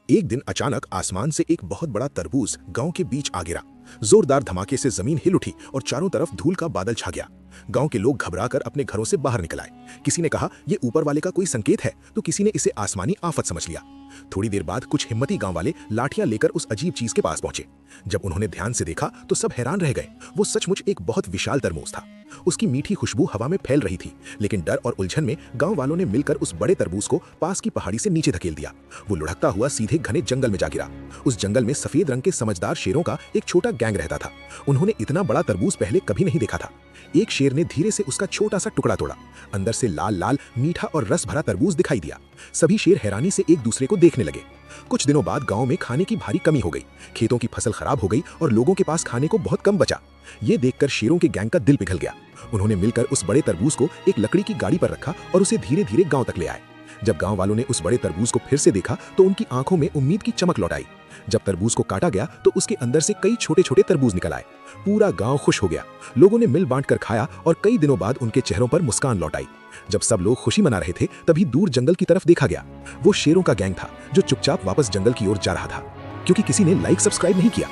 एक दिन अचानक आसमान से एक बहुत बड़ा तरबूज गांव के बीच आ गिरा। जोरदार धमाके से जमीन हिल उठी और चारों तरफ धूल का बादल छा गया। गांव के लोग घबराकर अपने घरों से बाहर निकल आए। किसी ने कहा ये ऊपर वाले का कोई संकेत है, तो किसी ने इसे आसमानी आफत समझ लिया। थोड़ी देर बाद कुछ हिम्मती गांव वाले लाठियां लेकर उस अजीब चीज के पास पहुंचे। जब उन्होंने ध्यान से देखा तो सब हैरान रह गए। वो सचमुच एक बहुत विशाल तरबूज था। उसकी मीठी खुशबू हवा में फैल रही थी, लेकिन डर और उलझन में गांव वालों ने मिलकर उस बड़े तरबूज को पास की पहाड़ी से नीचे धकेल दिया। वो लुढ़कता हुआ सीधे घने जंगल में जा गिरा। उस जंगल में सफेद रंग के समझदार शेरों का एक छोटा गैंग रहता था। उन्होंने इतना बड़ा तरबूज पहले कभी नहीं देखा था। एक शेर ने धीरे से उसका छोटा सा टुकड़ा तोड़ा। अंदर से लाल लाल मीठा और रस भरा तरबूज दिखाई दिया। सभी शेर हैरानी से एक दूसरे को देखने लगे। कुछ दिनों बाद गांव में खाने की भारी कमी हो गई। खेतों की फसल खराब हो गई और लोगों के पास खाने को बहुत कम बचा। ये देखकर शेरों के गैंग का दिल पिघल गया। उन्होंने मिलकर उस बड़े तरबूज को एक लकड़ी की गाड़ी पर रखा और उसे धीरे धीरे गांव तक ले आए। जब गांव वालों ने उस बड़े तरबूज को फिर से देखा तो उनकी आंखों में उम्मीद की चमक लौट आई। जब तरबूज को काटा गया तो उसके अंदर से कई छोटे छोटे तरबूज निकल आए। पूरा गांव खुश हो गया। लोगों ने मिल बांट कर खाया और कई दिनों बाद उनके चेहरों पर मुस्कान लौट आई। जब सब लोग खुशी मना रहे थे तभी दूर जंगल की तरफ देखा गया। वो शेरों का गैंग था जो चुपचाप वापस जंगल की ओर जा रहा था, क्योंकि किसी ने लाइक सब्सक्राइब नहीं किया।